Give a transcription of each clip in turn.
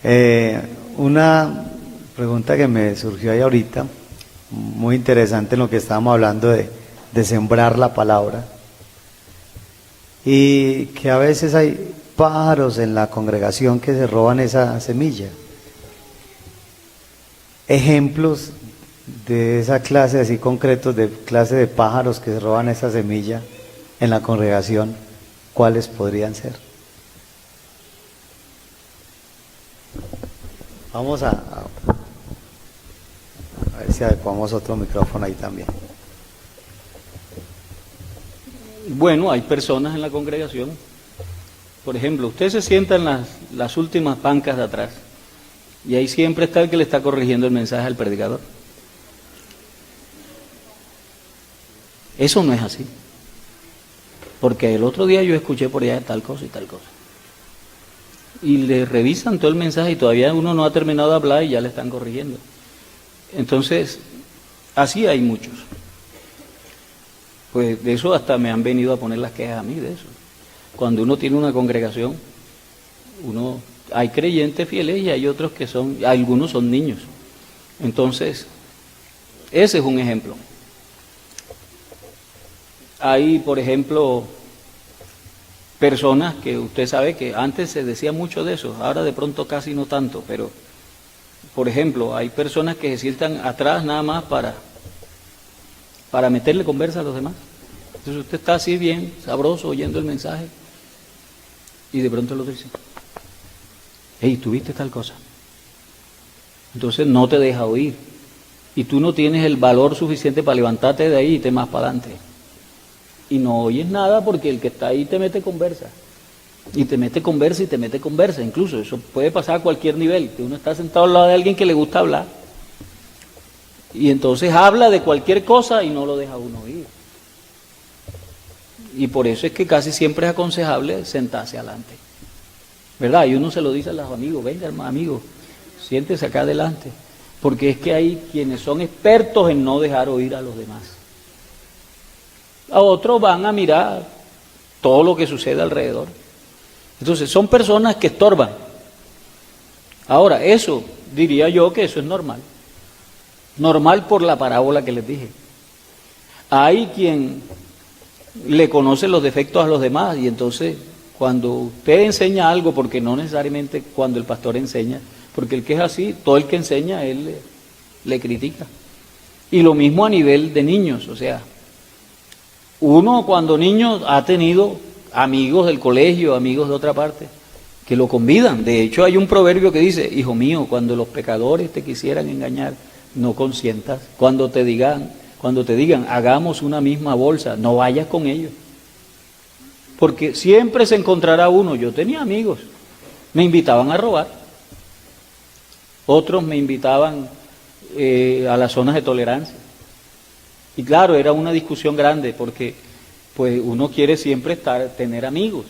Una pregunta que me surgió ahí ahorita, muy interesante en lo que estábamos hablando de sembrar la palabra, y que a veces hay pájaros en la congregación que se roban esa semilla. Ejemplos de esa clase así concretos, de clase de pájaros que se roban esa semilla en la congregación, ¿cuáles podrían ser? Vamos a ver si adecuamos otro micrófono ahí también. Bueno, hay personas en la congregación, por ejemplo, usted se sienta en las últimas bancas de atrás y ahí siempre está el que le está corrigiendo el mensaje al predicador. Eso no es así, porque el otro día yo escuché por allá tal cosa y tal cosa. Y le revisan todo el mensaje y todavía uno no ha terminado de hablar y ya le están corrigiendo. Entonces, así hay muchos. Pues de eso hasta me han venido a poner las quejas a mí de eso. Cuando uno tiene una congregación, hay creyentes fieles y hay otros que algunos son niños. Entonces, ese es un ejemplo. Hay, por ejemplo, personas que usted sabe que antes se decía mucho de eso, ahora de pronto casi no tanto, pero, por ejemplo, hay personas que se sientan atrás nada más para meterle conversa a los demás. Entonces usted está así bien, sabroso, oyendo el mensaje, y de pronto el otro dice, hey, ¿tuviste tal cosa? Entonces no te deja oír, y tú no tienes el valor suficiente para levantarte de ahí y irte más para adelante. Y no oyes nada porque el que está ahí te mete conversa. Y te mete conversa y te mete conversa. Incluso eso puede pasar a cualquier nivel, que uno está sentado al lado de alguien que le gusta hablar. Y entonces habla de cualquier cosa y no lo deja uno oír. Y por eso es que casi siempre es aconsejable sentarse adelante. ¿Verdad? Y uno se lo dice a los amigos, venga hermano, amigo, siéntese acá adelante. Porque es que hay quienes son expertos en no dejar oír a los demás. A otros van a mirar todo lo que sucede alrededor. Entonces son personas que estorban. Ahora, eso, diría yo que eso es normal. Normal por la parábola que les dije. Hay quien le conoce los defectos a los demás y entonces cuando usted enseña algo, porque no necesariamente cuando el pastor enseña, porque el que es así, todo el que enseña, él le critica. Y lo mismo a nivel de niños, o sea, uno cuando niño ha tenido amigos del colegio, amigos de otra parte, que lo convidan. De hecho hay un proverbio que dice, hijo mío, cuando los pecadores te quisieran engañar, no consientas. Cuando te digan, hagamos una misma bolsa, no vayas con ellos. Porque siempre se encontrará uno. Yo tenía amigos, me invitaban a robar. Otros me invitaban a las zonas de tolerancia. Y claro, era una discusión grande porque pues uno quiere siempre tener amigos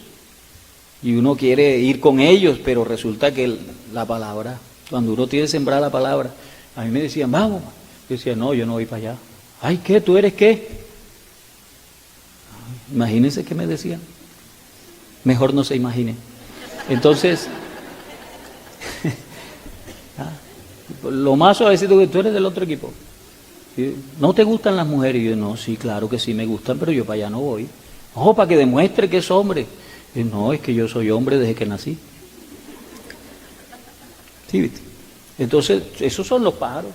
y uno quiere ir con ellos, pero resulta que la palabra, cuando uno tiene sembrada la palabra, a mí me decían, vamos. Yo decía, no, yo no voy para allá. Ay, ¿qué? ¿Tú eres qué? Imagínense qué me decían. Mejor no se imagine. Entonces, lo más suavecito que tú eres del otro equipo. ¿No te gustan las mujeres? Y yo, no, sí, claro que sí me gustan, pero yo para allá no voy. Ojo, para que demuestre que es hombre. Y no, es que yo soy hombre desde que nací. ¿Sí, viste? Entonces, esos son los pájaros.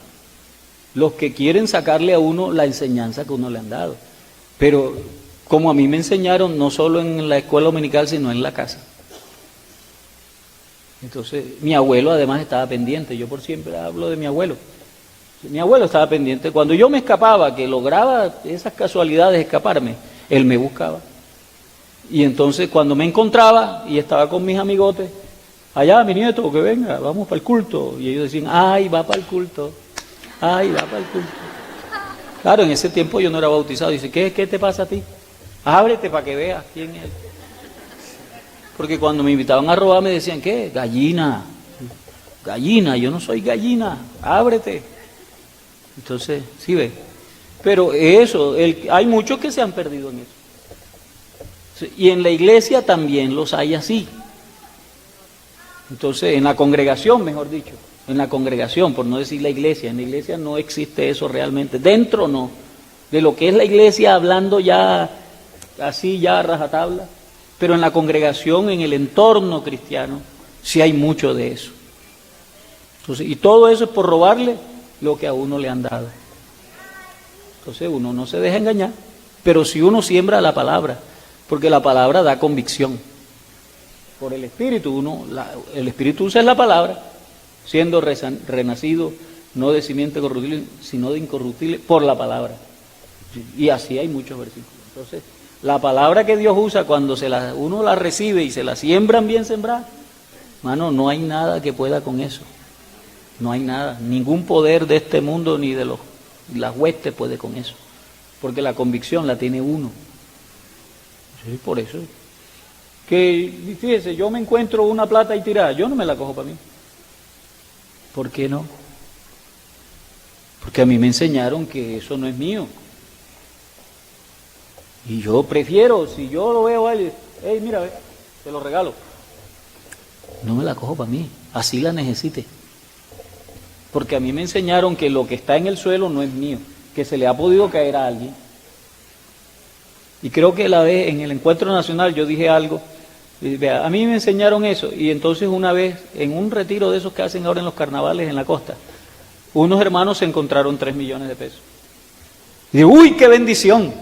Los que quieren sacarle a uno la enseñanza que uno le han dado. Pero, como a mí me enseñaron, no solo en la escuela dominical, sino en la casa. Entonces, mi abuelo además estaba pendiente. Yo por siempre hablo de mi abuelo. Mi abuelo estaba pendiente. Cuando yo me escapaba, que lograba esas casualidades de escaparme, él me buscaba. Y entonces cuando me encontraba y estaba con mis amigotes, allá mi nieto, que venga, vamos para el culto. Y ellos decían, ay, va para el culto, ay, va para el culto. Claro, en ese tiempo yo no era bautizado. Dice, ¿qué te pasa a ti? Ábrete para que veas quién es. Porque cuando me invitaban a robar me decían, ¿qué? Gallina, yo no soy gallina, ábrete. Entonces, sí ve, pero eso, hay muchos que se han perdido en eso. Y en la iglesia también los hay así. Entonces, en la congregación, mejor dicho, en la congregación, por no decir la iglesia, en la iglesia no existe eso realmente, dentro no, de lo que es la iglesia hablando ya así, ya a rajatabla, pero en la congregación, en el entorno cristiano, sí hay mucho de eso. Entonces, y todo eso es por robarle lo que a uno le han dado. Entonces uno no se deja engañar, pero si uno siembra la palabra, porque la palabra da convicción. Por el Espíritu, el Espíritu usa la palabra, siendo renacido, no de simiente corruptible, sino de incorruptible, por la palabra. Y así hay muchos versículos. Entonces, la palabra que Dios usa cuando uno la recibe y se la siembran bien sembrada, hermano, no hay nada que pueda con eso. No hay nada, ningún poder de este mundo ni de las huestes puede con eso. Porque la convicción la tiene uno. Sí, por eso. Que, fíjese, yo me encuentro una plata ahí tirada, yo no me la cojo para mí. ¿Por qué no? Porque a mí me enseñaron que eso no es mío. Y yo prefiero, si yo lo veo a él, hey, mira, ve, te lo regalo. No me la cojo para mí, así la necesite. Porque a mí me enseñaron que lo que está en el suelo no es mío, que se le ha podido caer a alguien. Y creo que la vez en el encuentro nacional yo dije algo, y vea, a mí me enseñaron eso, y entonces una vez en un retiro de esos que hacen ahora en los carnavales en la costa, unos hermanos se encontraron 3 millones de pesos. Y digo, ¡uy, qué bendición!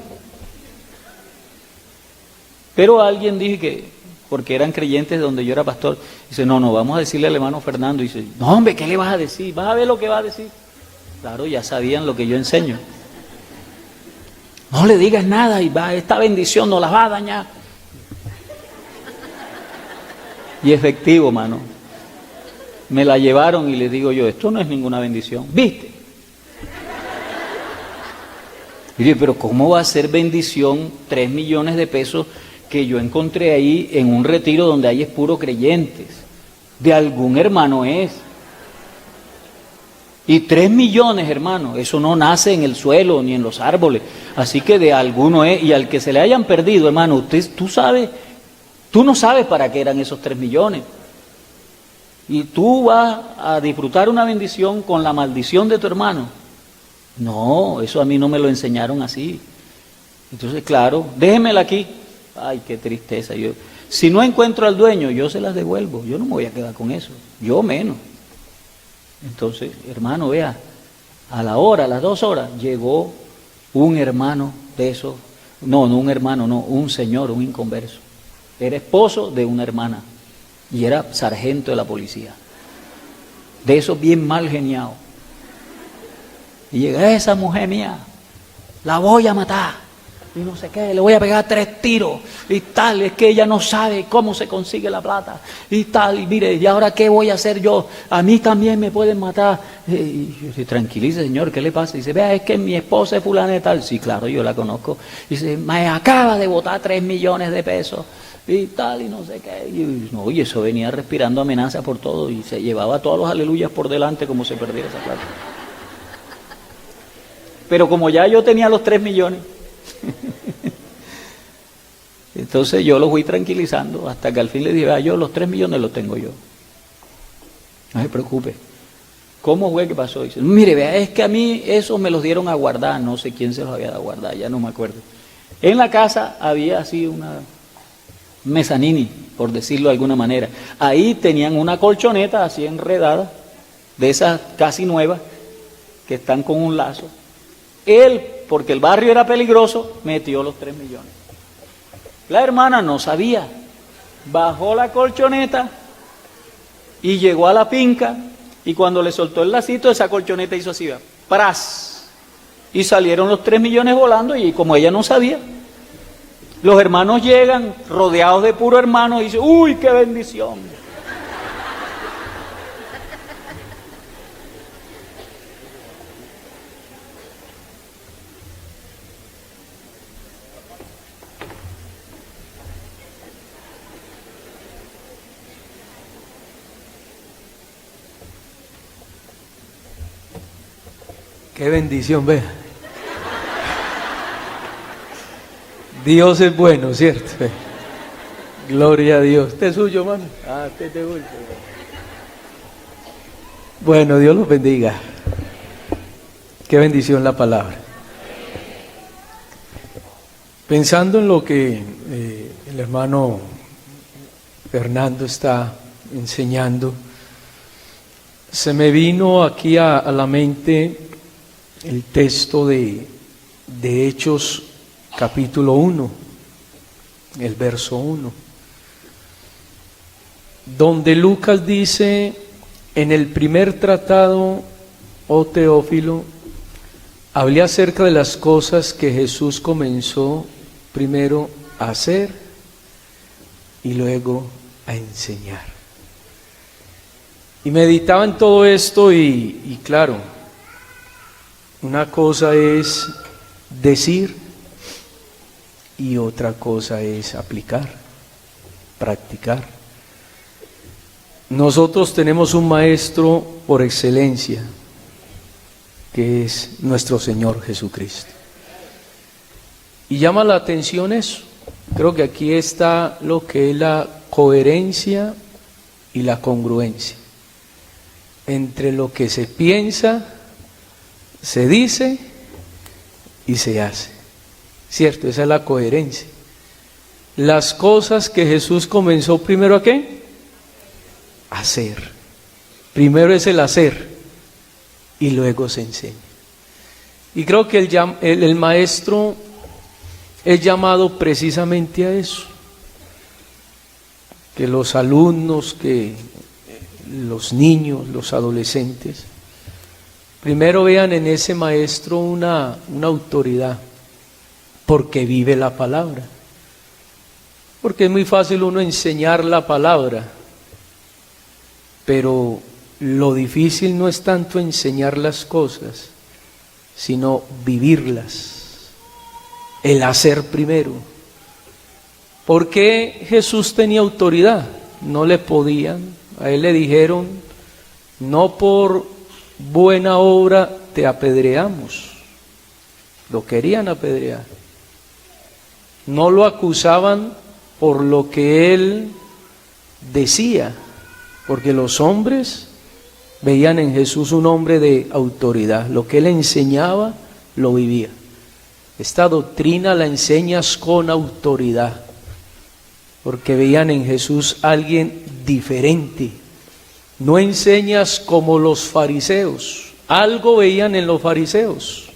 Pero alguien dijo que, porque eran creyentes de donde yo era pastor, dice, no, vamos a decirle al hermano Fernando. Y dice, no, hombre, ¿qué le vas a decir? ¿Vas a ver lo que va a decir? Claro, ya sabían lo que yo enseño. No le digas nada y esta bendición no la va a dañar. Y efectivo, mano. Me la llevaron y les digo yo, esto no es ninguna bendición. ¿Viste? Y digo, pero ¿cómo va a ser bendición 3 millones de pesos que yo encontré ahí en un retiro donde hay es puro creyentes? De algún hermano es. Y 3 millones, hermano, eso no nace en el suelo ni en los árboles. Así que de alguno es. Y al que se le hayan perdido, hermano, tú no sabes para qué eran esos 3 millones. Y tú vas a disfrutar una bendición con la maldición de tu hermano. No, eso a mí no me lo enseñaron así. Entonces, claro, déjemela aquí. Ay, qué tristeza. Si no encuentro al dueño, yo se las devuelvo. Yo no me voy a quedar con eso. Yo menos. Entonces, hermano, vea, a las 2 horas, llegó un hermano de esos. No un hermano, no, un señor, un inconverso. Era esposo de una hermana y era sargento de la policía. De esos bien mal geniados. Y llega, esa mujer mía, la voy a matar. Y no sé qué, le voy a pegar 3 tiros. Y tal, es que ella no sabe cómo se consigue la plata. Y tal, y mire, ¿y ahora qué voy a hacer yo? A mí también me pueden matar. Y yo dice, tranquilice, señor, ¿qué le pasa? Y dice, vea, es que mi esposa es fulana y tal. Sí, claro, yo la conozco. Y dice, me acaba de botar 3 millones de pesos. Y tal, y no sé qué. Y eso venía respirando amenaza por todo. Y se llevaba todos los aleluyas por delante como se perdiera esa plata. Pero como ya yo tenía los 3 millones, entonces yo lo fui tranquilizando hasta que al fin le dije, yo los 3 millones los tengo yo. No se preocupe. ¿Cómo fue que pasó? Dice, mire, vea, es que a mí esos me los dieron a guardar, no sé quién se los había dado a guardar, ya no me acuerdo. En la casa había así una mezanini, por decirlo de alguna manera. Ahí tenían una colchoneta así enredada, de esas casi nuevas, que están con un lazo. Él, porque el barrio era peligroso, metió los 3 millones. La hermana no sabía. Bajó la colchoneta y llegó a la finca, y cuando le soltó el lacito, esa colchoneta hizo así, ¡pras! Y salieron los 3 millones volando, y como ella no sabía, los hermanos llegan rodeados de puro hermanos y dicen, ¡uy, qué bendición! Qué bendición, vea. Dios es bueno, ¿cierto? Gloria a Dios. ¿Este es suyo, mami? Ah, este es de Bueno, Dios los bendiga. Qué bendición la palabra. Pensando en lo que el hermano Fernando está enseñando, se me vino aquí a la mente el texto de Hechos capítulo 1, el verso 1, donde Lucas dice: en el primer tratado, oh Teófilo, hablé acerca de las cosas que Jesús comenzó primero a hacer y luego a enseñar. Y meditaba en todo esto y claro, una cosa es decir y otra cosa es aplicar, practicar. Nosotros tenemos un maestro por excelencia, que es nuestro Señor Jesucristo. Y llama la atención eso. Creo que aquí está lo que es la coherencia y la congruencia entre lo que se piensa, se dice y se hace. ¿Cierto? Esa es la coherencia. Las cosas que Jesús comenzó primero ¿a qué? A hacer. Primero es el hacer y luego se enseña. Y creo que el maestro es llamado precisamente a eso. Que los alumnos, que los niños, los adolescentes, primero vean en ese maestro una autoridad, porque vive la palabra. Porque es muy fácil uno enseñar la palabra, pero lo difícil no es tanto enseñar las cosas, sino vivirlas, el hacer primero. ¿Por qué Jesús tenía autoridad? No le podían, a él le dijeron: no por buena obra te apedreamos. Lo querían apedrear. No lo acusaban por lo que él decía, porque los hombres veían en Jesús un hombre de autoridad. Lo que él enseñaba, lo vivía. Esta doctrina la enseñas con autoridad, porque veían en Jesús alguien diferente. No enseñas como los fariseos. Algo veían en los fariseos,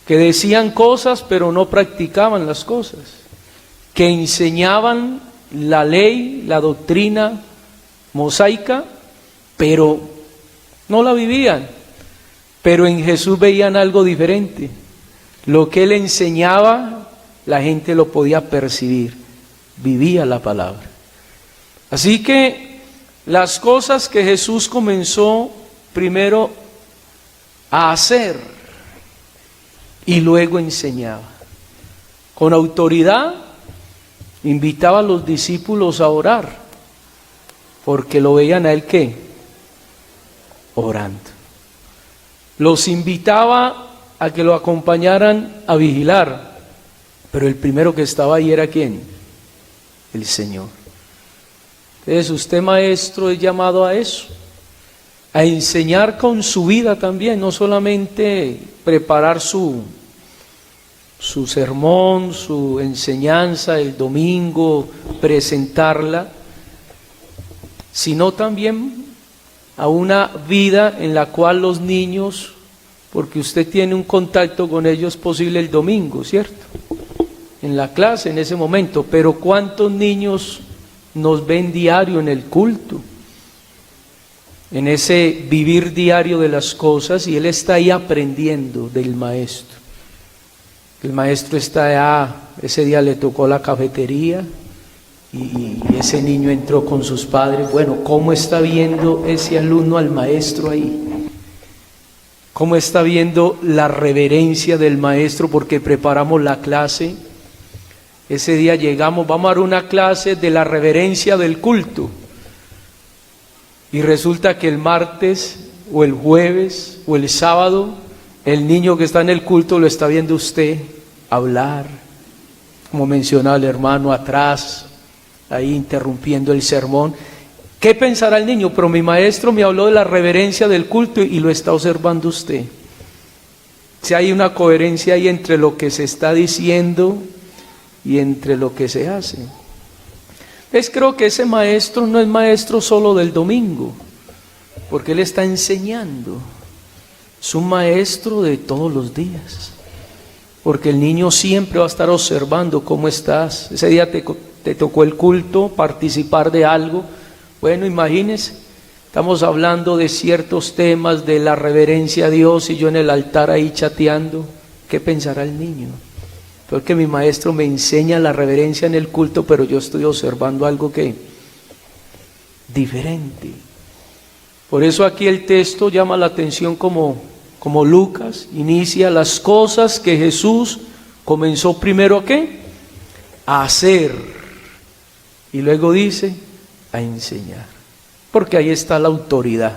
que decían cosas pero no practicaban las cosas, que enseñaban la ley, la doctrina mosaica, pero no la vivían. Pero en Jesús veían algo diferente. Lo que él enseñaba, la gente lo podía percibir, vivía la palabra. Así que las cosas que Jesús comenzó primero a hacer y luego enseñaba, con autoridad, invitaba a los discípulos a orar, porque lo veían a él ¿qué? Orando. Los invitaba a que lo acompañaran a vigilar, pero el primero que estaba ahí era ¿quién? El Señor. Entonces usted, maestro, es llamado a eso, a enseñar con su vida también, no solamente preparar su sermón, su enseñanza el domingo, presentarla, sino también a una vida en la cual los niños, porque usted tiene un contacto con ellos posible el domingo, ¿cierto? En la clase, en ese momento, pero ¿cuántos niños nos ven diario en el culto? En ese vivir diario de las cosas, y él está ahí aprendiendo del maestro. El maestro está allá, ese día le tocó la cafetería y ese niño entró con sus padres. Bueno, ¿cómo está viendo ese alumno al maestro ahí? ¿Cómo está viendo la reverencia del maestro? Porque preparamos la clase. Ese día llegamos, vamos a dar una clase de la reverencia del culto. Y resulta que el martes o el jueves o el sábado, el niño que está en el culto lo está viendo usted hablar, como mencionaba el hermano atrás, ahí interrumpiendo el sermón. ¿Qué pensará el niño? Pero mi maestro me habló de la reverencia del culto y lo está observando usted. Si hay una coherencia ahí entre lo que se está diciendo y entre lo que se hace. Creo que ese maestro no es maestro solo del domingo, porque él está enseñando. Es un maestro de todos los días, porque el niño siempre va a estar observando cómo estás. Ese día te tocó el culto, participar de algo. Bueno, imagínese, estamos hablando de ciertos temas, de la reverencia a Dios, y yo en el altar ahí chateando. ¿Qué pensará el niño? Porque mi maestro me enseña la reverencia en el culto, pero yo estoy observando algo que diferente. Por eso aquí el texto llama la atención como Lucas inicia las cosas que Jesús comenzó primero ¿a qué? A hacer. Y luego dice a enseñar. Porque ahí está la autoridad.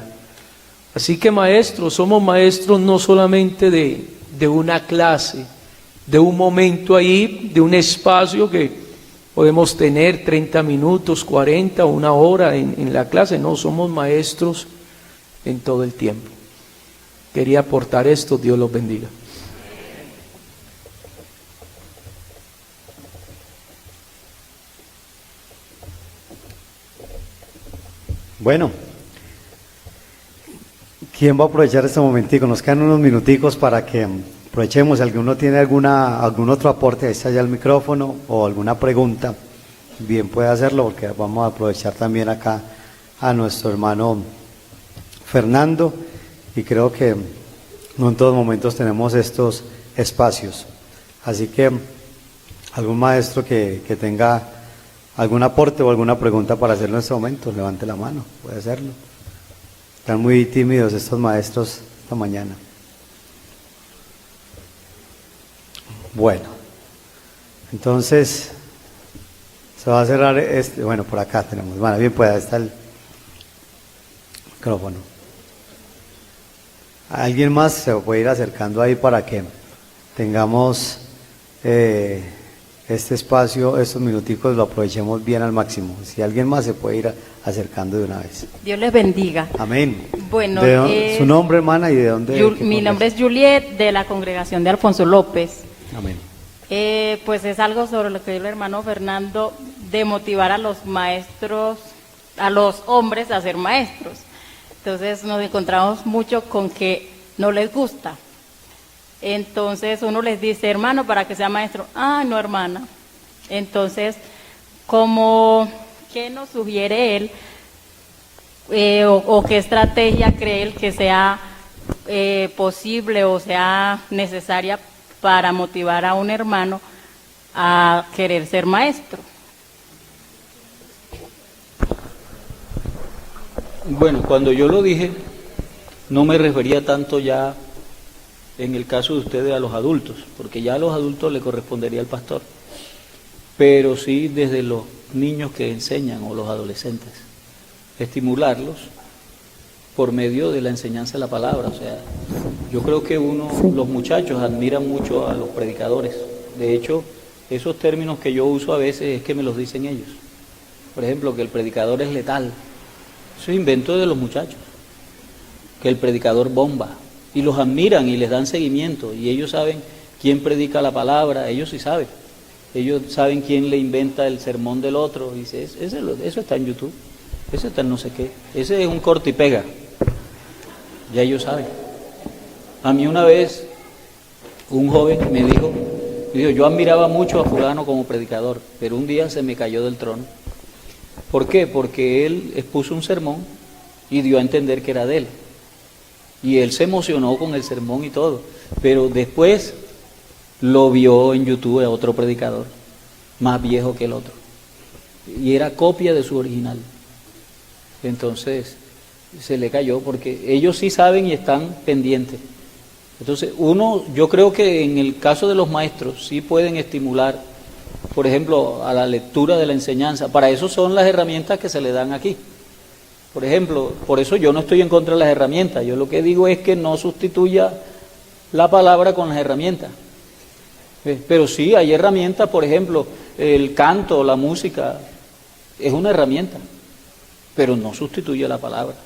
Así que maestros, somos maestros no solamente de una clase, de un momento ahí, de un espacio que podemos tener 30 minutos, 40, una hora en la clase. No, somos maestros en todo el tiempo. Quería aportar esto, Dios los bendiga. Bueno, ¿quién va a aprovechar este momentico? Nos quedan unos minuticos para que aprovechemos. Si alguno tiene algún otro aporte, ahí está ya el micrófono, o alguna pregunta, bien puede hacerlo, porque vamos a aprovechar también acá a nuestro hermano Fernando, y creo que no en todos momentos tenemos estos espacios. Así que algún maestro que tenga algún aporte o alguna pregunta para hacerlo en este momento, levante la mano, puede hacerlo. Están muy tímidos estos maestros esta mañana. Bueno, entonces se va a cerrar bueno, por acá tenemos, bueno, bien, pues ahí está el micrófono. ¿Alguien más se puede ir acercando ahí para que tengamos este espacio, estos minuticos lo aprovechemos bien al máximo? Si alguien más se puede ir acercando de una vez. Dios les bendiga. Amén. Bueno, ¿su nombre, hermana, y de dónde? Mi nombre es Juliet, de la congregación de Alfonso López. Amén. Pues es algo sobre lo que dijo el hermano Fernando, de motivar a los maestros, a los hombres a ser maestros. Entonces nos encontramos mucho con que no les gusta. Entonces uno les dice, hermano, para que sea maestro. Ah, no, hermana. Entonces, ¿qué nos sugiere él? O qué estrategia cree él que sea posible o sea necesaria para motivar a un hermano a querer ser maestro? Bueno, cuando yo lo dije, no me refería tanto ya, en el caso de ustedes, a los adultos, porque ya a los adultos le correspondería al pastor, pero sí desde los niños que enseñan o los adolescentes, estimularlos por medio de la enseñanza de la palabra. O sea, yo creo que los muchachos admiran mucho a los predicadores. De hecho, esos términos que yo uso a veces es que me los dicen ellos. Por ejemplo, que el predicador es letal. Eso es invento de los muchachos. Que el predicador bomba. Y los admiran y les dan seguimiento. Y ellos saben quién predica la palabra. Ellos sí saben. Ellos saben quién le inventa el sermón del otro. Y dice, eso está en YouTube. Eso está en no sé qué. Ese es un corte y pega. Ya ellos saben. A mí una vez un joven me dijo, yo admiraba mucho a fulano como predicador, pero un día se me cayó del trono. ¿Por qué? Porque él expuso un sermón y dio a entender que era de él. Y él se emocionó con el sermón y todo, pero después lo vio en YouTube a otro predicador, más viejo que el otro, y era copia de su original. Entonces se le cayó, porque ellos sí saben y están pendientes. Entonces yo creo que en el caso de los maestros sí pueden estimular, por ejemplo, a la lectura de la enseñanza. Para eso son las herramientas que se le dan aquí. Por ejemplo, por eso yo no estoy en contra de las herramientas. Yo lo que digo es que no sustituya la palabra con las herramientas. Pero sí hay herramientas, por ejemplo, el canto, la música, es una herramienta. pero no sustituye la palabra.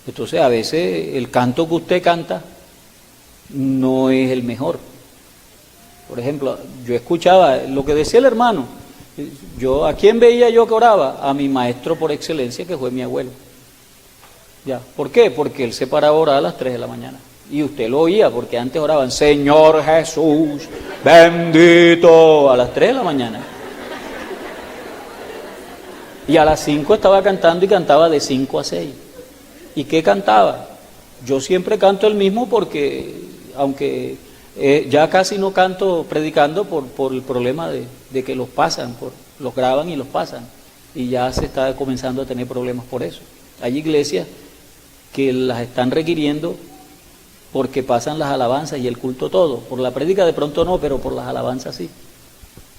Entonces a veces el canto que usted canta no es el mejor. Por ejemplo, yo escuchaba lo que decía el hermano. ¿A quién veía yo que oraba? A mi maestro por excelencia, que fue mi abuelo. ¿Ya? ¿Por qué? Porque él se paraba a orar a las 3 de la mañana. Y usted lo oía, porque antes oraban, Señor Jesús, bendito, a las 3 de la mañana. Y a las 5 estaba cantando y cantaba de 5 a 6. ¿Y qué cantaba? Yo siempre canto el mismo porque, aunque ya casi no canto predicando por el problema de que los pasan, los graban y los pasan. Y ya se está comenzando a tener problemas por eso. Hay iglesias que las están requiriendo porque pasan las alabanzas y el culto todo. Por la prédica de pronto no, pero por las alabanzas sí.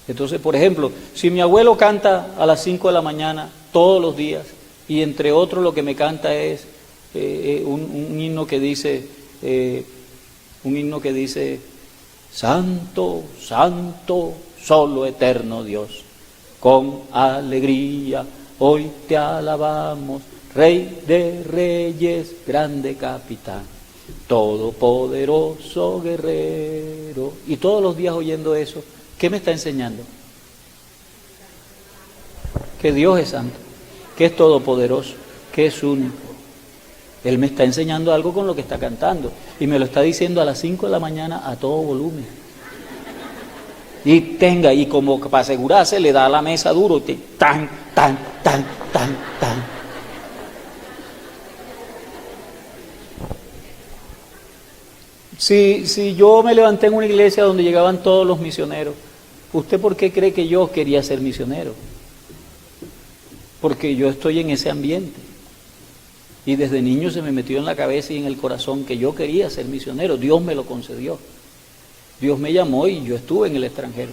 Entonces, por ejemplo, si mi abuelo canta a las 5 de la mañana todos los días, y entre otros lo que me canta es un himno que dice, Santo, Santo, solo eterno Dios, con alegría hoy te alabamos, Rey de reyes, grande capitán, todopoderoso guerrero. Y todos los días oyendo eso, ¿qué me está enseñando? Que Dios es santo, que es todopoderoso, que es único. Él me está enseñando algo con lo que está cantando y me lo está diciendo a las 5 de la mañana a todo volumen. Y como para asegurarse, le da a la mesa duro, tan, tan, tan, tan, tan. Si yo me levanté en una iglesia donde llegaban todos los misioneros, ¿usted por qué cree que yo quería ser misionero? Porque yo estoy en ese ambiente. Y desde niño se me metió en la cabeza y en el corazón que yo quería ser misionero. Dios me lo concedió. Dios me llamó y yo estuve en el extranjero.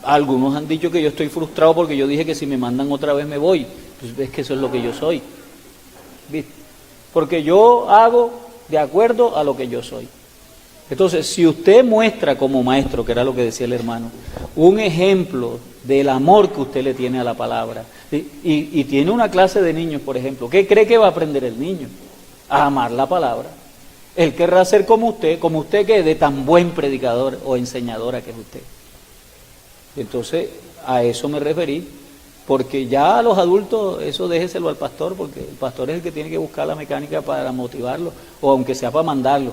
Algunos han dicho que yo estoy frustrado porque yo dije que si me mandan otra vez me voy. Pues es que eso es lo que yo soy. ¿Viste? Porque yo hago de acuerdo a lo que yo soy. Entonces, si usted muestra como maestro, que era lo que decía el hermano, un ejemplo del amor que usted le tiene a la palabra, y tiene una clase de niños, por ejemplo, ¿qué cree que va a aprender el niño? A amar la palabra. Él querrá ser como usted que es de tan buen predicador o enseñadora que es usted. Entonces, a eso me referí, porque ya a los adultos, eso déjeselo al pastor, porque el pastor es el que tiene que buscar la mecánica para motivarlo, o aunque sea para mandarlo.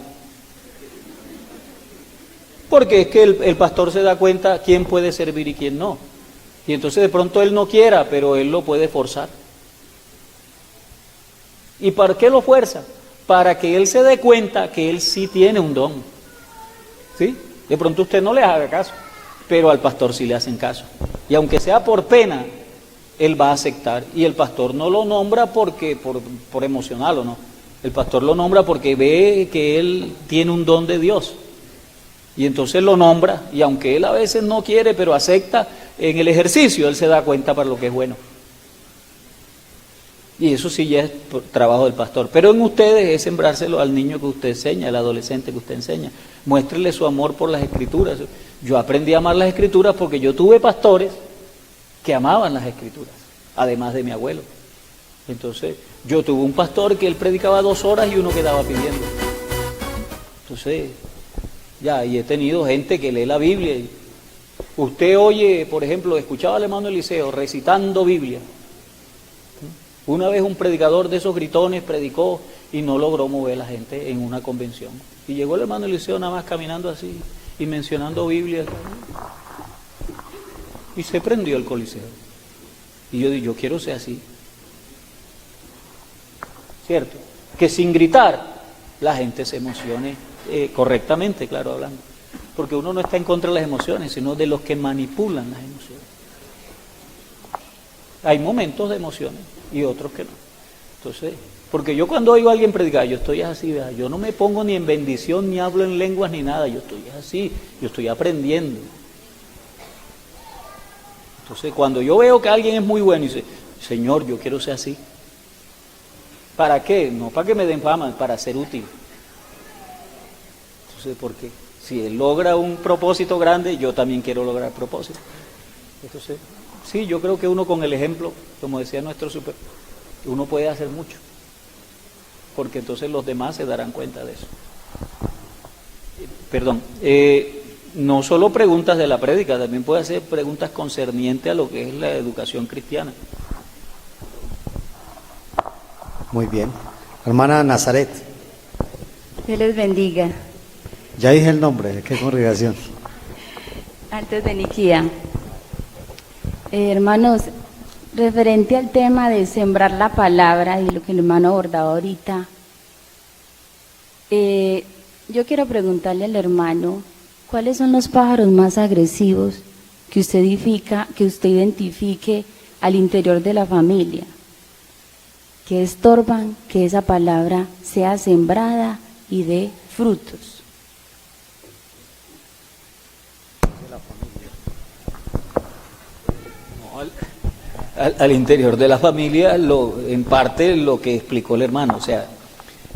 Porque es que el pastor se da cuenta quién puede servir y quién no. Y entonces de pronto él no quiera, pero él lo puede forzar. ¿Y para qué lo fuerza? Para que él se dé cuenta que él sí tiene un don. ¿Sí? De pronto usted no le haga caso, pero al pastor sí le hacen caso. Y aunque sea por pena, él va a aceptar. Y el pastor no lo nombra porque por emocional o no. El pastor lo nombra porque ve que él tiene un don de Dios. Y entonces lo nombra, y aunque él a veces no quiere, pero acepta, en el ejercicio él se da cuenta para lo que es bueno. Y eso sí ya es trabajo del pastor. Pero en ustedes es sembrárselo al niño que usted enseña, al adolescente que usted enseña. Muéstrele su amor por las Escrituras. Yo aprendí a amar las Escrituras porque yo tuve pastores que amaban las Escrituras, además de mi abuelo. Entonces, yo tuve un pastor que él predicaba 2 horas y uno quedaba pidiendo. Entonces, y he tenido gente que lee la Biblia. Y usted oye, por ejemplo, escuchaba al hermano Eliseo recitando Biblia. Una vez un predicador de esos gritones predicó y no logró mover a la gente en una convención. Y llegó el hermano Eliseo nada más caminando así y mencionando Biblia. Y se prendió el coliseo. Y yo digo, yo quiero ser así. ¿Cierto? Que sin gritar la gente se emocione correctamente, claro, hablando. Porque uno no está en contra de las emociones, sino de los que manipulan las emociones. Hay momentos de emociones y otros que no. Entonces, porque yo cuando oigo a alguien predicar, yo estoy así, ¿verdad? Yo no me pongo ni en bendición, ni hablo en lenguas, ni nada, yo estoy así, yo estoy aprendiendo. Entonces, cuando yo veo que alguien es muy bueno y dice, Señor, yo quiero ser así. ¿Para qué? No para que me den fama, para ser útil. Entonces, porque si él logra un propósito grande, yo también quiero lograr propósito. Entonces, sí, yo creo que uno con el ejemplo, como decía nuestro uno puede hacer mucho, porque entonces los demás se darán cuenta de eso. Perdón, no solo preguntas de la prédica, también puede hacer preguntas concernientes a lo que es la educación cristiana. Muy bien. Hermana Nazaret, Dios les bendiga. ya dije el nombre, ¿de qué congregación? Antes de Niquía. Hermanos, referente al tema de sembrar la palabra y lo que el hermano abordaba ahorita, yo quiero preguntarle al hermano, ¿cuáles son los pájaros más agresivos que usted identifique al interior de la familia, que estorban que esa palabra sea sembrada y dé frutos? Al interior de la familia, en parte lo que explicó el hermano, o sea,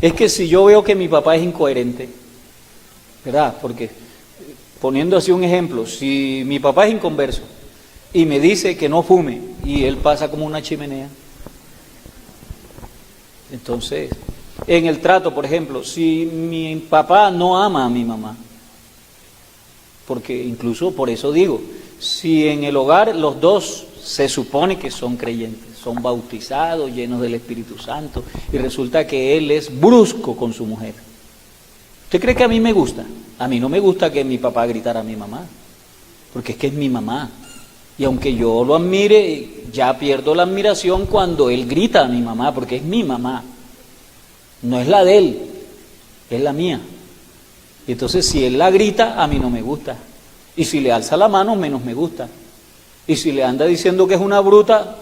es que si yo veo que mi papá es incoherente, ¿verdad? Porque, poniendo así un ejemplo, si mi papá es inconverso y me dice que no fume y él pasa como una chimenea, entonces, en el trato, por ejemplo, si mi papá no ama a mi mamá, porque incluso por eso digo, si en el hogar los dos se supone que son creyentes, son bautizados, llenos del Espíritu Santo, y resulta que él es brusco con su mujer. ¿Usted cree que a mí me gusta? A mí no me gusta que mi papá gritara a mi mamá, porque es que es mi mamá. Y aunque yo lo admire, ya pierdo la admiración cuando él grita a mi mamá, porque es mi mamá. No es la de él, es la mía. Y entonces si él la grita, a mí no me gusta. Y si le alza la mano, menos me gusta. Y si le anda diciendo que es una bruta,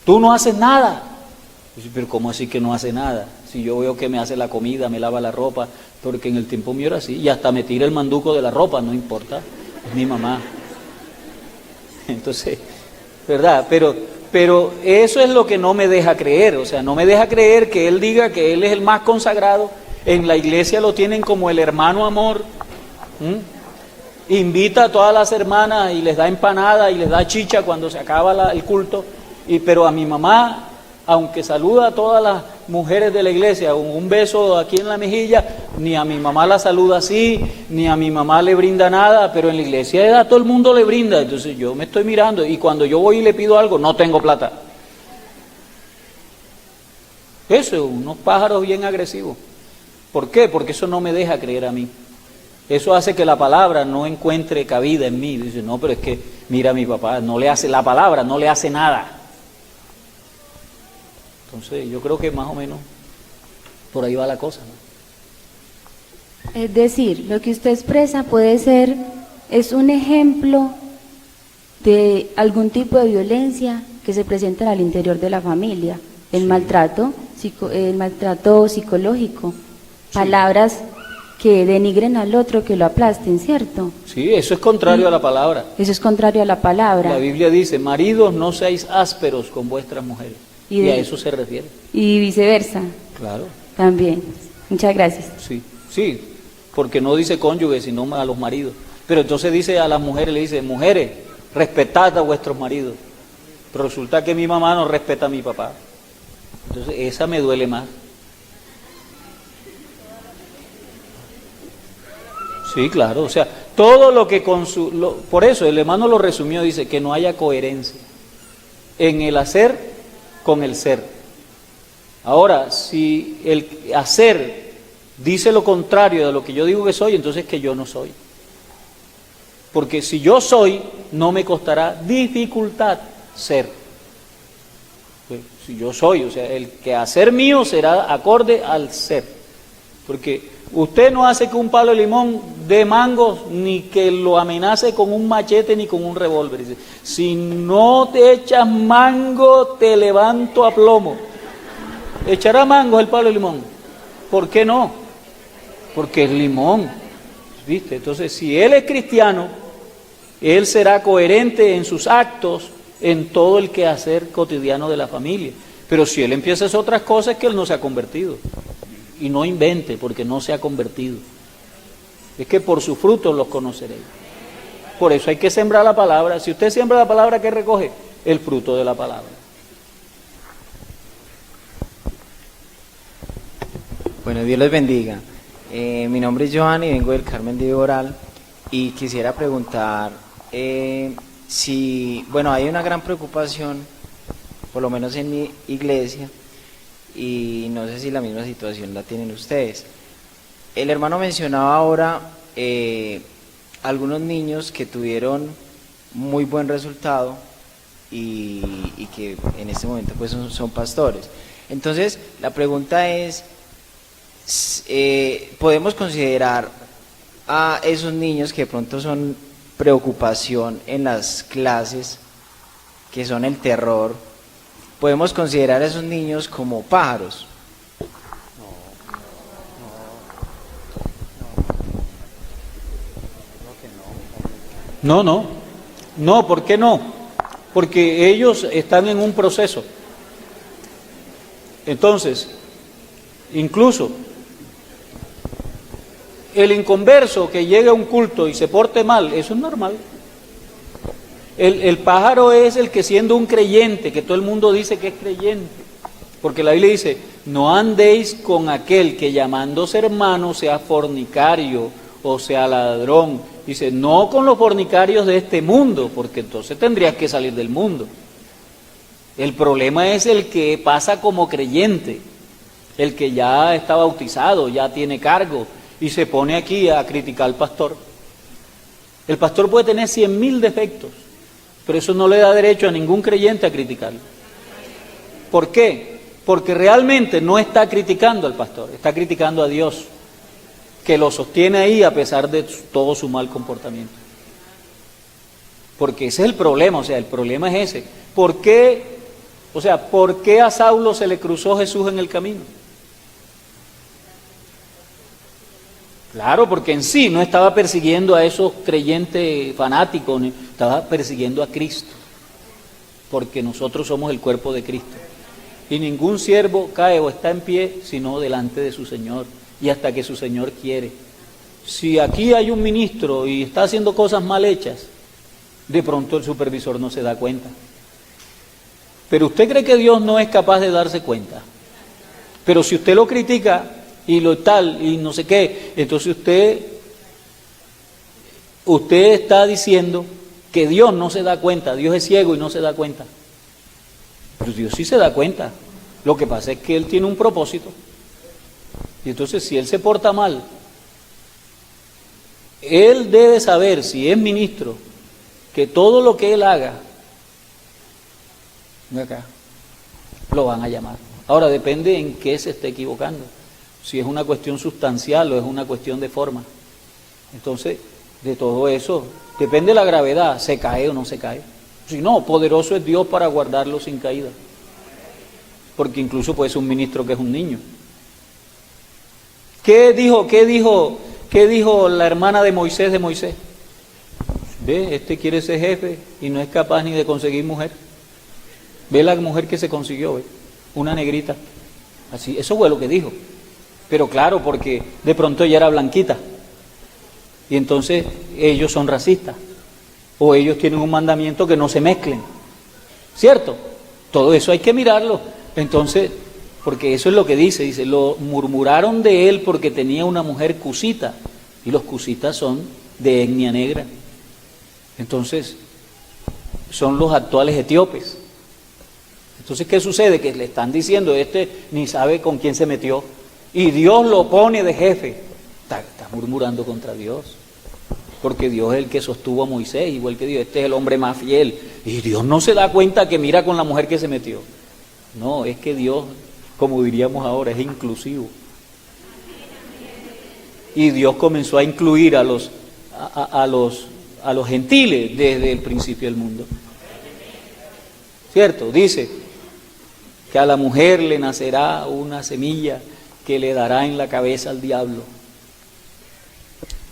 tú no haces nada. Pero ¿cómo así que no hace nada? Si yo veo que me hace la comida, me lava la ropa, porque en el tiempo mío era así, y hasta me tira el manduco de la ropa, no importa, es mi mamá. Entonces, ¿verdad? Pero eso es lo que no me deja creer, o sea, no me deja creer que él diga que él es el más consagrado. En la iglesia lo tienen como el hermano amor. Invita a todas las hermanas y les da empanada y les da chicha cuando se acaba el culto, pero a mi mamá, aunque saluda a todas las mujeres de la iglesia, un beso aquí en la mejilla, ni a mi mamá la saluda así, ni a mi mamá le brinda nada, pero en la iglesia a todo el mundo le brinda. Entonces yo me estoy mirando y cuando yo voy y le pido algo, no tengo plata. Eso, unos pájaros bien agresivos. ¿Por qué? Porque eso no me deja creer a mí. Eso hace que la palabra no encuentre cabida en mí. Dice, no, pero es que, mira, mi papá no le hace, la palabra no le hace nada. Entonces, yo creo que más o menos por ahí va la cosa, ¿no? Es decir, lo que usted expresa puede ser, es un ejemplo de algún tipo de violencia que se presenta al interior de la familia, el maltrato psicológico, palabras que denigren al otro, que lo aplasten, ¿cierto? Sí, eso es contrario a la palabra. Eso es contrario a la palabra. La Biblia dice, maridos, no seáis ásperos con vuestras mujeres. Y a eso se refiere. Y viceversa. Claro. También. Muchas gracias. Sí, porque no dice cónyuge, sino a los maridos. Pero entonces dice a las mujeres, le dice, mujeres, respetad a vuestros maridos. Pero resulta que mi mamá no respeta a mi papá. Entonces esa me duele más. Sí, claro, o sea, todo lo que por eso el hermano lo resumió, dice que no haya coherencia en el hacer con el ser. Ahora, si el hacer dice lo contrario de lo que yo digo que soy, entonces que yo no soy. Porque si yo soy, no me costará dificultad ser. Pues, si yo soy, o sea, el que hacer mío será acorde al ser. Porque usted no hace que un palo de limón dé mangos, ni que lo amenace con un machete ni con un revólver. Dice, si no te echas mango, te levanto a plomo. ¿Echará mangos el palo de limón? ¿Por qué no? Porque es limón, ¿viste? Entonces, si él es cristiano, él será coherente en sus actos, en todo el quehacer cotidiano de la familia. Pero si él empieza a hacer otras cosas, es que él no se ha convertido. Y no invente, porque no se ha convertido. Es que por sus frutos los conoceréis. Por eso hay que sembrar la palabra. Si usted siembra la palabra, ¿qué recoge? el fruto de la palabra. Bueno, Dios les bendiga. Mi nombre es Johan y vengo del Carmen de Iboral y quisiera preguntar si, bueno, hay una gran preocupación, por lo menos en mi iglesia, y no sé si la misma situación la tienen ustedes. El hermano mencionaba ahora algunos niños que tuvieron muy buen resultado y que en este momento pues son pastores. Entonces, la pregunta es, ¿podemos considerar a esos niños que de pronto son preocupación en las clases, que son el terror, podemos considerar a esos niños como pájaros? No, ¿por qué no? Porque ellos están en un proceso. Entonces, incluso el inconverso que llegue a un culto y se porte mal, eso es normal. El pájaro es el que, siendo un creyente, que todo el mundo dice que es creyente, porque la Biblia dice, no andéis con aquel que llamándose hermano sea fornicario o sea ladrón. Dice, no con los fornicarios de este mundo, porque entonces tendrías que salir del mundo. El problema es el que pasa como creyente, el que ya está bautizado, ya tiene cargo, y se pone aquí a criticar al pastor. El pastor puede tener 100.000 defectos, pero eso no le da derecho a ningún creyente a criticarlo. ¿Por qué? Porque realmente no está criticando al pastor, está criticando a Dios, que lo sostiene ahí a pesar de todo su mal comportamiento. Porque ese es el problema, o sea, el problema es ese. ¿Por qué a Saulo se le cruzó Jesús en el camino? Claro, porque en sí no estaba persiguiendo a esos creyentes fanáticos, estaba persiguiendo a Cristo, porque nosotros somos el cuerpo de Cristo. Y ningún siervo cae o está en pie sino delante de su Señor, y hasta que su Señor quiere. Si aquí hay un ministro y está haciendo cosas mal hechas, de pronto el supervisor no se da cuenta. Pero usted cree que Dios no es capaz de darse cuenta. Pero si usted lo critica y lo tal y no sé qué, entonces usted está diciendo que Dios no se da cuenta, Dios es ciego y no se da cuenta. Pero Dios sí se da cuenta. Lo que pasa es que Él tiene un propósito. Y entonces si Él se porta mal, Él debe saber, si es ministro, que todo lo que Él haga, acá, lo van a llamar. Ahora depende en qué se esté equivocando. Si es una cuestión sustancial o es una cuestión de forma. Entonces, de todo eso, depende de la gravedad, se cae o no se cae. Si no, poderoso es Dios para guardarlo sin caída. Porque incluso puede ser un ministro que es un niño. ¿Qué dijo la hermana de Moisés Ve, este quiere ser jefe y no es capaz ni de conseguir mujer. Ve la mujer que se consiguió, ve, una negrita. Así, eso fue lo que dijo. Pero claro, porque de pronto ella era blanquita. Y entonces ellos son racistas. O ellos tienen un mandamiento que no se mezclen. ¿Cierto? Todo eso hay que mirarlo. Entonces, porque eso es lo que dice, lo murmuraron de él porque tenía una mujer cusita. Y los cusitas son de etnia negra. Entonces, son los actuales etíopes. Entonces, ¿qué sucede? Que le están diciendo, ni sabe con quién se metió. Y Dios lo pone de jefe. Está murmurando contra Dios. Porque Dios es el que sostuvo a Moisés, igual que Dios, este es el hombre más fiel. Y Dios no se da cuenta que mira con la mujer que se metió. No, es que Dios, como diríamos ahora, es inclusivo. Y Dios comenzó a incluir a los gentiles desde el principio del mundo. ¿Cierto? Dice que a la mujer le nacerá una semilla que le dará en la cabeza al diablo.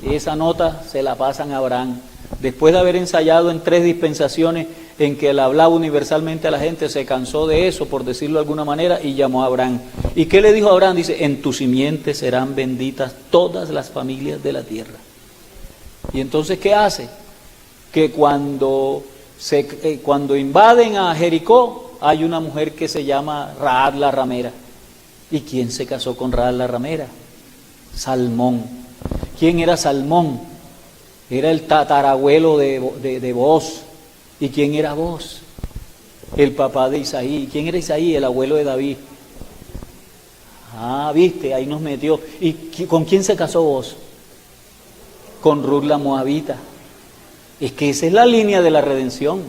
Y esa nota se la pasan a Abraham. Después de haber ensayado en 3 dispensaciones en que él hablaba universalmente a la gente, se cansó de eso, por decirlo de alguna manera, y llamó a Abraham. ¿Y qué le dijo a Abraham? Dice, en tu simiente serán benditas todas las familias de la tierra. Y entonces, ¿qué hace? Que cuando Cuando invaden a Jericó, hay una mujer que se llama Rahab la ramera. ¿Y quién se casó con Rahab la ramera? Salmón. ¿Quién era Salmón? Era el tatarabuelo de Booz. ¿Y quién era Booz? El papá de Isaí. ¿Quién era Isaí? El abuelo de David. Ah, viste, ahí nos metió. ¿Y con quién se casó Booz? Con Ruth la Moabita. Es que esa es la línea de la redención.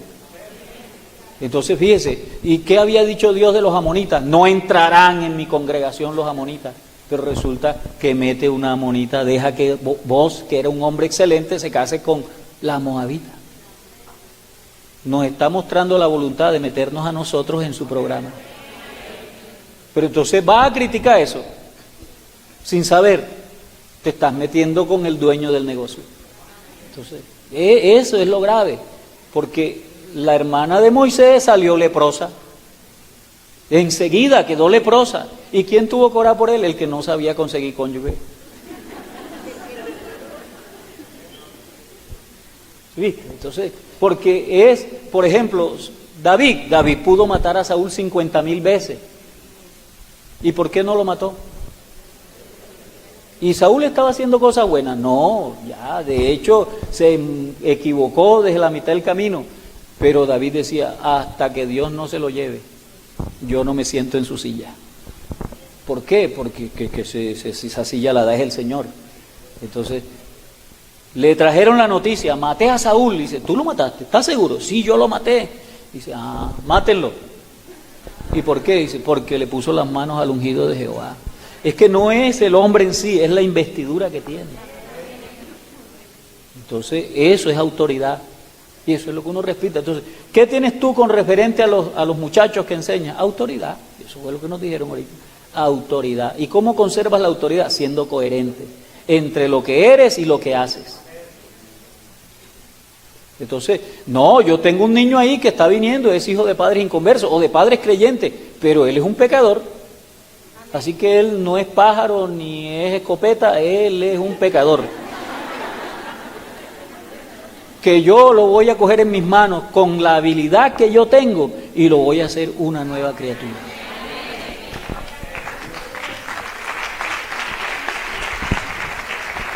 Entonces fíjese, ¿y qué había dicho Dios de los amonitas? No entrarán en mi congregación los amonitas. Pero resulta que mete una amonita, deja que Booz, que era un hombre excelente, se case con la Moabita. Nos está mostrando la voluntad de meternos a nosotros en su programa. Pero entonces va a criticar eso, sin saber, te estás metiendo con el dueño del negocio. Entonces, eso es lo grave, porque la hermana de Moisés salió leprosa, enseguida quedó leprosa. ¿Y quién tuvo que orar por él? El que no sabía conseguir cónyuge. ¿Viste? Entonces, porque es, por ejemplo, David pudo matar a Saúl 50,000 veces. ¿Y por qué no lo mató? ¿Y Saúl estaba haciendo cosas buenas? No, ya, de hecho se equivocó desde la mitad del camino. Pero David decía, hasta que Dios no se lo lleve, yo no me siento en su silla. ¿Por qué? Porque esa silla la da el Señor. Entonces, le trajeron la noticia, maté a Saúl. Dice, ¿tú lo mataste? ¿Estás seguro? Sí, yo lo maté. Dice, mátenlo. ¿Y por qué? Dice, porque le puso las manos al ungido de Jehová. Es que no es el hombre en sí, es la investidura que tiene. Entonces, eso es autoridad. Y eso es lo que uno respeta. Entonces, ¿qué tienes tú con referente a los muchachos que enseñas? Autoridad. Eso fue lo que nos dijeron ahorita. Autoridad. ¿Y cómo conservas la autoridad? Siendo coherente entre lo que eres y lo que haces. Entonces, no, yo tengo un niño ahí que está viniendo, es hijo de padres inconversos o de padres creyentes, pero él es un pecador. Así que él no es pájaro ni es escopeta, él es un pecador. Que yo lo voy a coger en mis manos con la habilidad que yo tengo y lo voy a hacer una nueva criatura.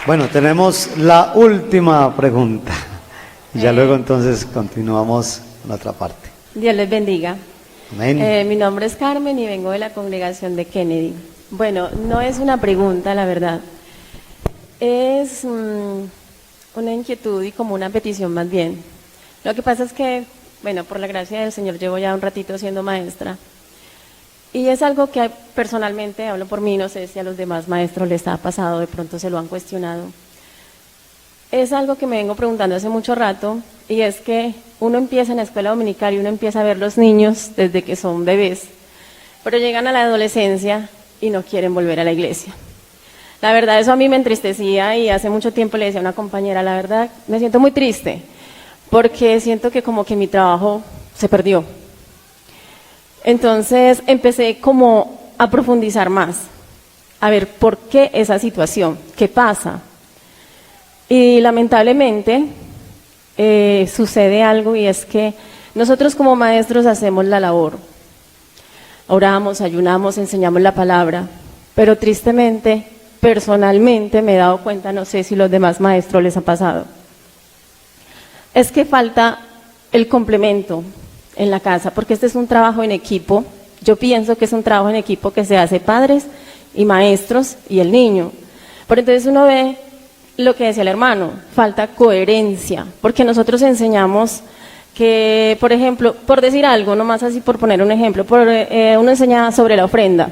Bueno, tenemos la última pregunta. Ya luego entonces continuamos con la otra parte. Dios les bendiga. Amén. Mi nombre es Carmen y vengo de la congregación de Kennedy. Bueno, no es una pregunta, la verdad. Es una inquietud y como una petición más bien. Lo que pasa es que, bueno, por la gracia del Señor llevo ya un ratito siendo maestra. Y es algo que personalmente, hablo por mí, no sé si a los demás maestros les ha pasado, de pronto se lo han cuestionado. Es algo que me vengo preguntando hace mucho rato, y es que uno empieza en la escuela dominical y uno empieza a ver los niños desde que son bebés, pero llegan a la adolescencia y no quieren volver a la iglesia. La verdad, eso a mí me entristecía y hace mucho tiempo le decía a una compañera, la verdad, me siento muy triste, porque siento que como que mi trabajo se perdió. Entonces empecé como a profundizar más, a ver por qué esa situación, qué pasa. Y lamentablemente sucede algo y es que nosotros como maestros hacemos la labor. Oramos, ayunamos, enseñamos la palabra, pero tristemente, personalmente me he dado cuenta, no sé si los demás maestros les ha pasado, es que falta el complemento en la casa, porque este es un trabajo en equipo. Yo pienso que es un trabajo en equipo que se hace padres y maestros y el niño. Pero entonces uno ve lo que decía el hermano, falta coherencia, porque nosotros enseñamos que, por ejemplo, por decir algo, nomás así por poner un ejemplo, uno enseña sobre la ofrenda,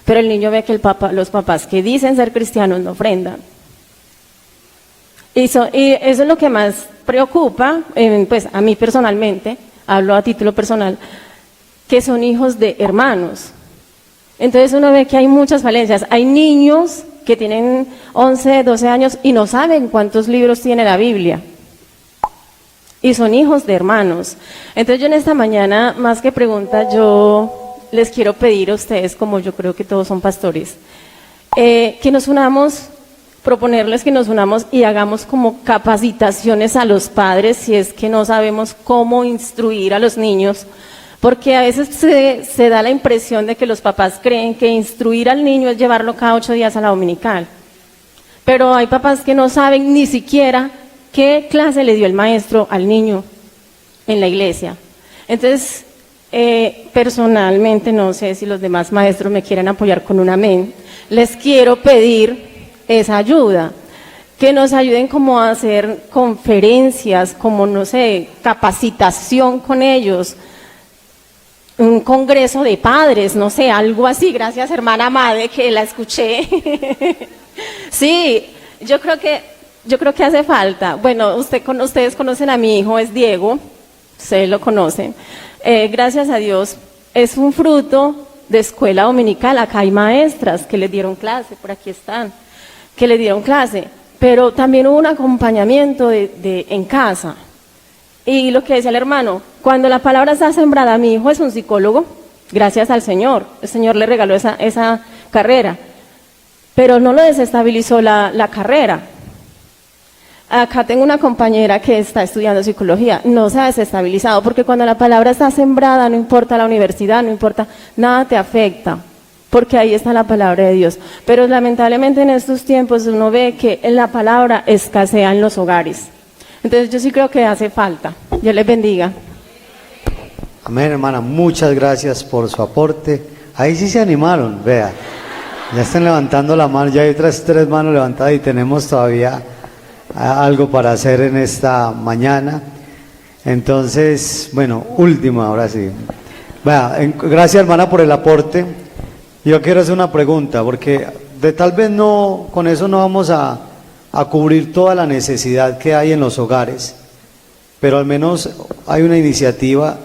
pero el niño ve que los papás que dicen ser cristianos no ofrendan. Y eso es lo que más preocupa, pues a mí personalmente, hablo a título personal, que son hijos de hermanos. Entonces uno ve que hay muchas falencias. Hay niños que tienen 11, 12 años y no saben cuántos libros tiene la Biblia. Y son hijos de hermanos. Entonces yo en esta mañana, más que pregunta, yo les quiero pedir a ustedes, como yo creo que todos son pastores, que nos unamos proponerles que nos unamos y hagamos como capacitaciones a los padres si es que no sabemos cómo instruir a los niños, porque a veces se da la impresión de que los papás creen que instruir al niño es llevarlo cada 8 días a la dominical, pero hay papás que no saben ni siquiera qué clase le dio el maestro al niño en la iglesia. Entonces, personalmente, no sé si los demás maestros me quieren apoyar con un amén, les quiero pedir esa ayuda, que nos ayuden como a hacer conferencias, como no sé, capacitación con ellos, un congreso de padres, no sé, algo así. Gracias, hermana Made, que la escuché. Sí, yo creo que hace falta. Bueno, ustedes conocen a mi hijo, es Diego, ustedes lo conocen. Gracias a Dios, es un fruto de escuela dominical. Acá hay maestras que les dieron clase, por aquí están, que le dieron clase, pero también hubo un acompañamiento en casa. Y lo que decía el hermano, cuando la palabra está sembrada, mi hijo es un psicólogo, gracias al Señor, el Señor le regaló esa carrera, pero no lo desestabilizó la carrera. Acá tengo una compañera que está estudiando psicología, no se ha desestabilizado, porque cuando la palabra está sembrada, no importa la universidad, no importa, nada te afecta, porque ahí está la palabra de Dios. Pero lamentablemente en estos tiempos uno ve que la palabra escasea en los hogares. Entonces yo sí creo que hace falta. Dios les bendiga. Amén, hermana, muchas gracias por su aporte. Ahí sí se animaron, vea, ya están levantando la mano, ya hay otras 3 manos levantadas y tenemos todavía algo para hacer en esta mañana. Entonces, bueno, última, ahora sí. Vea, gracias, hermana, por el aporte. Yo quiero hacer una pregunta, porque tal vez no, con eso no vamos a cubrir toda la necesidad que hay en los hogares, pero al menos hay una iniciativa.